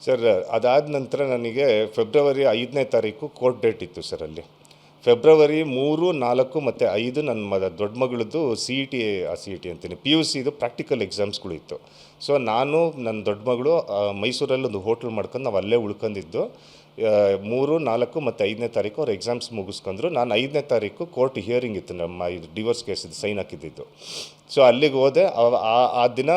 Sir ಅದಾದ ನಂತರ ನನಗೆ ಫೆಬ್ರವರಿ 5ನೇ ತಾರೀಕು ಕೋರ್ಟ್ ಡೇಟ್ ಇತ್ತು ಸರ್. ಅಲ್ಲಿ ಫೆಬ್ರವರಿ 3, 4 ಮತ್ತು 5 ನನ್ನ ದೊಡ್ಡ ಮಗಳದ್ದು ಸಿ ಇ ಟಿ ಅಂತೀನಿ PUC ಇದು ಪ್ರಾಕ್ಟಿಕಲ್ ಎಕ್ಸಾಮ್ಸ್ಗಳು ಇತ್ತು. ಸೊ ನಾನು ನನ್ನ ದೊಡ್ಡ ಮಗಳು ಮೈಸೂರಲ್ಲಿ ಒಂದು ಹೋಟ್ಲ್ ಮಾಡ್ಕೊಂಡು ನಾವು ಅಲ್ಲೇ ಉಳ್ಕೊಂಡಿದ್ದು. 3, 4 ಮತ್ತು 5ನೇ ತಾರೀಕು ಅವ್ರು ಎಕ್ಸಾಮ್ಸ್ ಮುಗಿಸ್ಕೊಂಡ್ರು. ನಾನು 5ನೇ ತಾರೀಕು ಕೋರ್ಟ್ ಹಿಯರಿಂಗ್ ಇತ್ತು, ನಮ್ಮ ಇದು ಡಿವೋರ್ಸ್ ಕೇಸಿದ್ದು ಸೈನ್ ಹಾಕಿದ್ದಿದ್ದು. ಸೊ ಅಲ್ಲಿಗೆ ಹೋದೆ. ಆ ದಿನ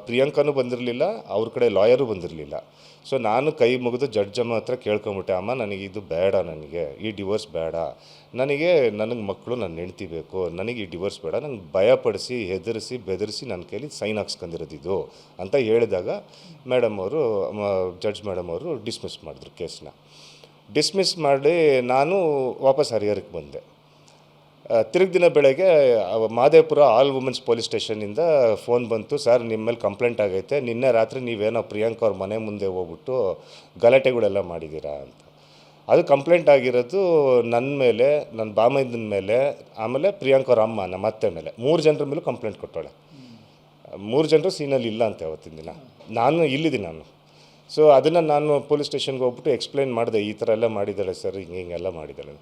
ಪ್ರಿಯಾಂಕನೂ ಬಂದಿರಲಿಲ್ಲ, ಅವ್ರ ಕಡೆ ಲಾಯರು ಬಂದಿರಲಿಲ್ಲ. ಸೊ ನಾನು ಕೈ ಮುಗಿದು ಜಡ್ಜಮ್ಮ ಹತ್ರ ಕೇಳ್ಕೊಂಬಿಟ್ಟೆ, ಅಮ್ಮ ನನಗೆ ಇದು ಬೇಡ, ನನಗೆ ಈ ಡಿವೋರ್ಸ್ ಬೇಡ, ನನಗೆ ಮಕ್ಕಳು, ನನ್ನ ಹೆಂಡ್ತಿ ಬೇಕು, ನನಗೆ ಈ ಡಿವೋರ್ಸ್ ಬೇಡ, ನಂಗೆ ಭಯಪಡಿಸಿ ಹೆದರಿಸಿ ಬೆದರಿಸಿ ನನ್ನ ಕೈಲಿ ಸೈನ್ ಹಾಕ್ಸ್ಕೊಂಡಿರೋದಿದ್ದು ಅಂತ ಹೇಳಿದಾಗ ಜಡ್ಜ್ ಮೇಡಮ್ ಅವರು ಡಿಸ್ಮಿಸ್ ಮಾಡಿದ್ರು ಕೇಸನ್ನ. ಡಿಸ್ಮಿಸ್ ಮಾಡಿ ನಾನು ವಾಪಸ್ ಹರಿಹರಕ್ಕೆ ಬಂದೆ. ದಿನ ಬೆಳಗ್ಗೆ ಮಾದೇಪುರ ಆಲ್ ವುಮೆನ್ಸ್ ಪೊಲೀಸ್ ಸ್ಟೇಷನಿಂದ ಫೋನ್ ಬಂತು, ಸರ್ ನಿಮ್ಮ ಮೇಲೆ ಕಂಪ್ಲೇಂಟ್ ಆಗೈತೆ, ನಿನ್ನೆ ರಾತ್ರಿ ನೀವೇನೋ ಪ್ರಿಯಾಂಕ ಅವ್ರ ಮನೆ ಮುಂದೆ ಹೋಗ್ಬಿಟ್ಟು ಗಲಾಟೆಗಳೆಲ್ಲ ಮಾಡಿದ್ದೀರಾ ಅಂತ. ಅದು ಕಂಪ್ಲೇಂಟ್ ಆಗಿರೋದು ನನ್ನ ಮೇಲೆ, ನನ್ನ ಬಾಮೈದನ ಮೇಲೆ, ಆಮೇಲೆ ಪ್ರಿಯಾಂಕ ಅವ್ರ ಅಮ್ಮ, ನಮ್ಮ ಅತ್ತೆ ಮೇಲೆ, 3 ಜನರ ಮೇಲೂ ಕಂಪ್ಲೇಂಟ್ ಕೊಟ್ಟವಳೆ. 3 ಜನರು ಸೀನಲ್ಲಿ ಇಲ್ಲ ಅಂತ ಅವತ್ತಿನ ದಿನ. ನಾನು ಇಲ್ಲಿದ್ದೀನಿ ನಾನು. ಸೊ ಅದನ್ನು ನಾನು ಪೊಲೀಸ್ ಸ್ಟೇಷನ್ಗೆ ಹೋಗ್ಬಿಟ್ಟು ಎಕ್ಸ್ಪ್ಲೈನ್ ಮಾಡಿದೆ, ಈ ಥರ ಎಲ್ಲ ಮಾಡಿದ್ದಾಳೆ ಸರ್, ಹಿಂಗೆಲ್ಲ ಮಾಡಿದ್ದಾಳೆ.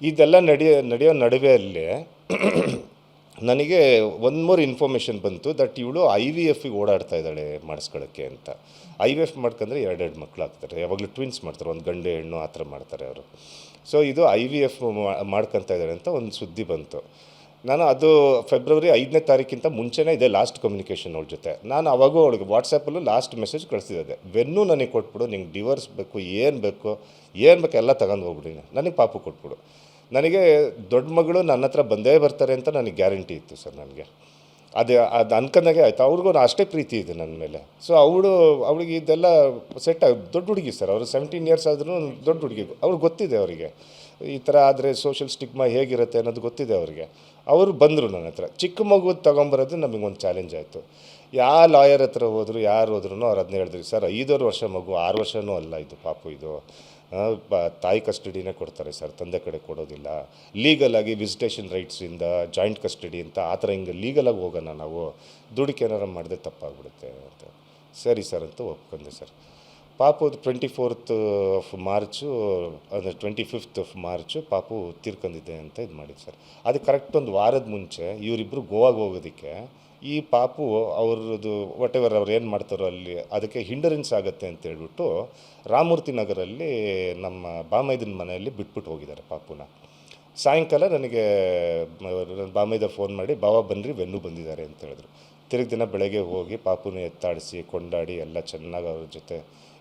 ಇದೆಲ್ಲ ನಡೆಯೋ ನಡುವೆಯಲ್ಲೇ ನನಗೆ ಒಂದು ಮೂರು ಇನ್ಫಾರ್ಮೇಷನ್ ಬಂತು ದಟ್ ಇವಳು IVFಗೆ ಓಡಾಡ್ತಾ ಇದ್ದಾಳೆ ಮಾಡಿಸ್ಕೊಳ್ಳೋಕ್ಕೆ ಅಂತ. IVF ಮಾಡ್ಕೊಂಡ್ರೆ 2 ಮಕ್ಕಳಾಗ್ತಾರೆ, ಯಾವಾಗಲೂ ಟ್ವಿನ್ಸ್ ಮಾಡ್ತಾರೆ, ಒಂದು ಗಂಡು ಹೆಣ್ಣು ಆ ಥರ ಮಾಡ್ತಾರೆ ಅವರು. ಸೊ ಇದು IVF ಮಾಡ್ಕೊತಾ ಇದ್ದಾಳೆ ಅಂತ ಒಂದು ಸುದ್ದಿ ಬಂತು. ನಾನು ಅದು ಫೆಬ್ರವರಿ 5ನೇ ತಾರೀಕಿಂತ ಮುಂಚೆನೇ ಇದೆ ಲಾಸ್ಟ್ ಕಮ್ಯುನಿಕೇಷನ್ ಅವಳ ಜೊತೆ. ನಾನು ಅವಾಗೂ ಅವಳಿಗೆ ವಾಟ್ಸಪ್ಪಲ್ಲೂ ಲಾಸ್ಟ್ ಮೆಸೇಜ್ ಕಳಿಸಿದ್ದೆ, ವೆನ್ನು ನನಗೆ ಕೊಟ್ಬಿಡು, ನಿಂಗೆ ಡಿವೋರ್ಸ್ ಬೇಕು, ಏನು ಬೇಕು ಎಲ್ಲ ತಗೊಂಡು ಹೋಗ್ಬಿಡಿ, ನನಗೆ ಪಾಪು ಕೊಟ್ಬಿಡು. ನನಗೆ ದೊಡ್ಡ ಮಗಳು ನನ್ನ ಹತ್ರ ಬಂದೇ ಬರ್ತಾರೆ ಅಂತ ನನಗೆ ಗ್ಯಾರಂಟಿ ಇತ್ತು ಸರ್. ನನಗೆ ಅದು ಅನ್ಕೊಂಡಾಗೆ ಆಯಿತು. ಅವ್ರಿಗೂ ಅಷ್ಟೇ ಪ್ರೀತಿ ಇದೆ ನನ್ನ ಮೇಲೆ. ಸೊ ಅವಳಿಗೆ ಇದೆಲ್ಲ ಸೆಟ್ ಆಗಿ, ದೊಡ್ಡ ಹುಡುಗಿ ಸರ್, ಅವರು 17 ಇಯರ್ಸ್ ಆದ್ರೂ ದೊಡ್ಡ ಹುಡುಗಿ. ಅವ್ರಿಗೆ ಗೊತ್ತಿದೆ, ಅವರಿಗೆ ಈ ಥರ ಆದರೆ ಸೋಷಿಯಲ್ ಸ್ಟಿಗ್ಮಾ ಹೇಗಿರುತ್ತೆ ಅನ್ನೋದು ಗೊತ್ತಿದೆ ಅವರಿಗೆ. ಅವರು ಬಂದರು ನನ್ನ ಹತ್ರ. ಚಿಕ್ಕ ಮಗು ತೊಗೊಂಬರೋದು ನಮಗೊಂದು ಚಾಲೆಂಜ್ ಆಯಿತು. ಯಾವ ಲಾಯರ್ ಹತ್ರ ಹೋದ್ರು, ಯಾರು ಹೋದ್ರೂ ಅವ್ರು ಅದನ್ನ ಹೇಳಿದ್ರಿ, ಸರ್ 5 ವರ್ಷ ಮಗು, 6 ವರ್ಷವೂ ಅಲ್ಲ ಇದು ಪಾಪು, ಇದು ತಾಯಿ ಕಸ್ಟಡಿನೇ ಕೊಡ್ತಾರೆ ಸರ್, ತಂದೆ ಕಡೆ ಕೊಡೋದಿಲ್ಲ. ಲೀಗಲಾಗಿ ವಿಸಿಟೇಷನ್ ರೈಟ್ಸಿಂದ ಜಾಯಿಂಟ್ ಕಸ್ಟಡಿ ಅಂತ ಆ ಥರ ಹಿಂಗೆ ಲೀಗಲಾಗಿ ಹೋಗೋಣ, ನಾವು ದುಡುಕಿ ಏನಾರು ಮಾಡಿದೆ ತಪ್ಪಾಗ್ಬಿಡುತ್ತೆ ಅಂತ. ಸರಿ ಸರ್ ಅಂತ ಒಪ್ಕೊಂಡೆ ಸರ್. ಪಾಪು 24th ಆಫ್ ಮಾರ್ಚು, ಅಂದರೆ 25th ಆಫ್ ಮಾರ್ಚು ಪಾಪು ತೀರ್ಕೊಂಡಿದ್ದೆ ಅಂತ ಇದು ಮಾಡಿದ್ದು ಸರ್. ಅದು ಕರೆಕ್ಟ್ ಒಂದು ವಾರದ ಮುಂಚೆ ಇವರಿಬ್ಬರು ಗೋವಾಗೆ ಹೋಗೋದಕ್ಕೆ ಈ ಪಾಪು ಅವ್ರದ್ದು ವಾಟೆವರ್ ಅವ್ರು ಏನು ಮಾಡ್ತಾರೋ ಅಲ್ಲಿ ಅದಕ್ಕೆ ಹಿಂಡರೆನ್ಸ್ ಆಗುತ್ತೆ ಅಂತ ಹೇಳ್ಬಿಟ್ಟು ರಾಮಮೂರ್ತಿ ನಗರಲ್ಲಿ ನಮ್ಮ ಬಾಮೈದನ ಮನೆಯಲ್ಲಿ ಬಿಟ್ಬಿಟ್ಟು ಹೋಗಿದ್ದಾರೆ ಪಾಪುನ. ಸಾಯಂಕಾಲ ನನಗೆ ಬಾಮೈದ ಫೋನ್ ಮಾಡಿ, ಬಾವ ಬನ್ನಿರಿ, ವೆನ್ನು ಬಂದಿದ್ದಾರೆ ಅಂತ ಹೇಳಿದ್ರು. ದಿನ ಬೆಳಗ್ಗೆ ಹೋಗಿ ಪಾಪುನ ಎತ್ತಾಡಿಸಿ ಕೊಂಡಾಡಿ ಎಲ್ಲ ಚೆನ್ನಾಗಿ ಅವ್ರ ಜೊತೆ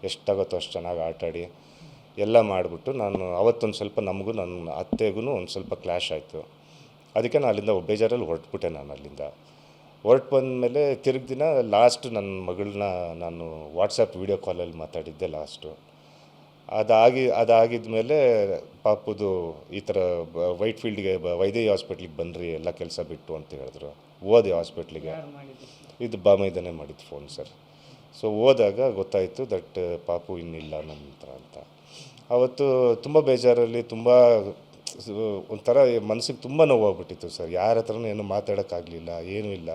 ಎಷ್ಟಾಗುತ್ತೋ ಅಷ್ಟು ಚೆನ್ನಾಗಿ ಆಟಾಡಿ ಎಲ್ಲ ಮಾಡಿಬಿಟ್ಟು, ನಾನು ಅವತ್ತೊಂದು ಸ್ವಲ್ಪ ನಮಗೂ ನನ್ನ ಅತ್ತೆಗೂ ಒಂದು ಸ್ವಲ್ಪ ಕ್ಲ್ಯಾಶ್ ಆಯಿತು. ಅದಕ್ಕೆ ನಾನು ಅಲ್ಲಿಂದ ಬೇಜಾರಲ್ಲಿ ಹೊರಟ್ಬಿಟ್ಟೆ. ನಾನು ಅಲ್ಲಿಂದ ಹೊರಟು ಬಂದಮೇಲೆ ದಿನ ಲಾಸ್ಟ್ ನನ್ನ ಮಗಳನ್ನ ನಾನು ವಾಟ್ಸಪ್ ವೀಡಿಯೋ ಕಾಲಲ್ಲಿ ಮಾತಾಡಿದ್ದೆ ಲಾಸ್ಟು. ಅದಾಗಿದ್ದ ಮೇಲೆ ಪಾಪುದು ಈ ಥರ ವೈಟ್ ಫೀಲ್ಡ್ಗೆ ವೈದೇಹಿ ಹಾಸ್ಪಿಟ್ಲಿಗೆ ಬನ್ನಿರಿ ಎಲ್ಲ ಕೆಲಸ ಬಿಟ್ಟು ಅಂತ ಹೇಳಿದ್ರು. ಹೋದೆ ಹಾಸ್ಪಿಟ್ಲಿಗೆ. ಇದು ಬಾಮೈದನೇ ಮಾಡಿದ್ದು ಫೋನ್ ಸರ್. ಸೊ ಹೋದಾಗ ಗೊತ್ತಾಯಿತು ದಟ್ ಪಾಪು ಇನ್ನಿಲ್ಲ ನನ್ನ ಹತ್ರ ಅಂತ. ಆವತ್ತು ತುಂಬ ಬೇಜಾರಲ್ಲಿ, ತುಂಬ ಒಂಥರ ಮನಸ್ಸಿಗೆ ತುಂಬ ನೋವಾಗ್ಬಿಟ್ಟಿತ್ತು ಸರ್. ಯಾರ ಹತ್ರನೂ ಏನು ಮಾತಾಡೋಕ್ಕಾಗಲಿಲ್ಲ, ಏನೂ ಇಲ್ಲ.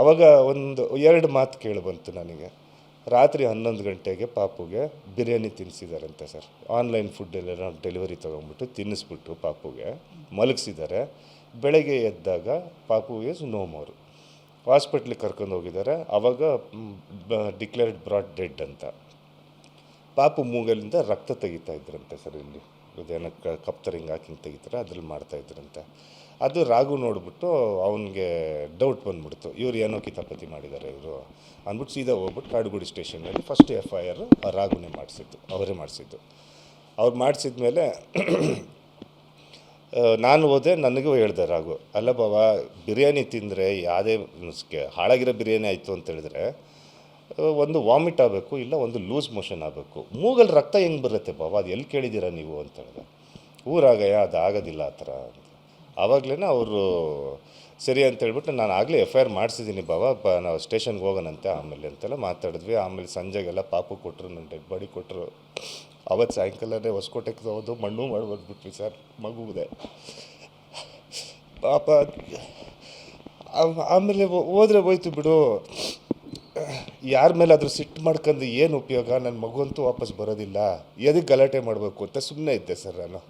ಆವಾಗ ಒಂದು 2 ಮಾತು ಕೇಳಿ ಬಂತು ನನಗೆ. ರಾತ್ರಿ 11 ಗಂಟೆಗೆ ಪಾಪುಗೆ ಬಿರಿಯಾನಿ ತಿನ್ನಿಸಿದಾರಂತೆ ಸರ್. ಆನ್ಲೈನ್ ಫುಡ್ಡೆಲ್ಲ ಡೆಲಿವರಿ ತೊಗೊಂಬಿಟ್ಟು ತಿನ್ನಿಸ್ಬಿಟ್ಟು ಪಾಪುಗೆ ಮಲಗಿಸಿದ್ದಾರೆ. ಬೆಳಗ್ಗೆ ಎದ್ದಾಗ ಪಾಪು ಈಸ್ ನೋ ಮೋರ್. ಹಾಸ್ಪಿಟ್ಲಿಗೆ ಕರ್ಕೊಂಡು ಹೋಗಿದ್ದಾರೆ. ಆವಾಗ ಡಿಕ್ಲೇರ್ಡ್ ಬ್ರಾಡ್ ಡೆಡ್ ಅಂತ. ಪಾಪು ಮೂಗಲಿಂದ ರಕ್ತ ತೆಗಿತಾ ಇದ್ರಂತೆ ಸರ್. ಇಲ್ಲಿ ಅದೇನಕ್ಕೆ ಕಪ್ತರಿಂಗ್ ಹಾಕಿ ತೆಗಿತಾರೆ, ಅದ್ರಲ್ಲಿ ಮಾಡ್ತಾಯಿದ್ರಂತೆ. ಅದು ರಾಘು ನೋಡಿಬಿಟ್ಟು ಅವನಿಗೆ ಡೌಟ್ ಬಂದ್ಬಿಡ್ತು, ಇವ್ರು ಏನೋ ಕಿತಾಪತಿ ಮಾಡಿದ್ದಾರೆ ಇವರು ಅಂದ್ಬಿಟ್ಟು ಸೀದಾ ಹೋಗ್ಬಿಟ್ಟು ಕಾಡುಗುಡಿ ಸ್ಟೇಷನಲ್ಲಿ ಫಸ್ಟ್ FIR ರಾಘುನೇ ಅವರೇ ಮಾಡಿಸಿದ್ದು. ಅವ್ರು ಮಾಡಿಸಿದ್ಮೇಲೆ ನಾನು ಹೋದೆ. ನನಗೂ ಹೇಳ್ದೆ ರಾಘು, ಅಲ್ಲ ಬಾವ, ಬಿರಿಯಾನಿ ತಿಂದರೆ ಯಾವುದೇ ಹಾಳಾಗಿರೋ ಬಿರಿಯಾನಿ ಆಯಿತು ಅಂತ ಹೇಳಿದ್ರೆ ಒಂದು ವಾಮಿಟ್ ಆಗಬೇಕು, ಇಲ್ಲ ಒಂದು ಲೂಸ್ ಮೋಷನ್ ಆಗಬೇಕು. ಮೂಗಲ್ಲಿ ರಕ್ತ ಹೆಂಗೆ ಬರುತ್ತೆ ಬಾವ, ಅದು ಎಲ್ಲಿ ಕೇಳಿದ್ದೀರಾ ನೀವು ಅಂತ ಹೇಳಿದೆ. ಊರಾಗಯ್ಯ ಅದು ಆಗೋದಿಲ್ಲ ಆ ಥರ ಅಂತ. ಆವಾಗಲೇ ಅವರು ಸರಿ ಅಂತ ಹೇಳ್ಬಿಟ್ಟು, ನಾನು ಆಗಲೇ FIR ಮಾಡಿಸಿದ್ದೀನಿ ಬಾವ, ನಾವು ಸ್ಟೇಷನ್ಗೆ ಹೋಗೋಣಂತೆ ಆಮೇಲೆ ಅಂತೆಲ್ಲ ಮಾತಾಡಿದ್ವಿ. ಆಮೇಲೆ ಸಂಜೆಗೆಲ್ಲ ಪಾಪು ಕೊಟ್ಟರು, ನನ್ನ ಡೆಡ್ ಬಾಡಿ ಕೊಟ್ಟರು. ಅವತ್ತು ಸಾಯಂಕಾಲನೇ ಹೊಸಕೋಟೆಗೆ ಹೋದು ಮಣ್ಣು ಮಾಡಿ ಬಂದ್ಬಿಟ್ವಿ ಸರ್ ಮಗುವಿದೆ ಪಾಪ. ಆಮೇಲೆ ಹೋದರೆ ಹೋಯ್ತು ಬಿಡು. ಯಾರ ಮೇಲಾದರೂ ಸಿಟ್ಟು ಮಾಡ್ಕೊಂಡು ಏನು ಉಪಯೋಗ, ನನ್ನ ಮಗುವಂತೂ ವಾಪಸ್ ಬರೋದಿಲ್ಲ, ಎದಕ್ಕೆ ಗಲಾಟೆ ಮಾಡಬೇಕು ಅಂತ ಸುಮ್ಮನೆ ಇದ್ದೆ ಸರ್ ನಾನು.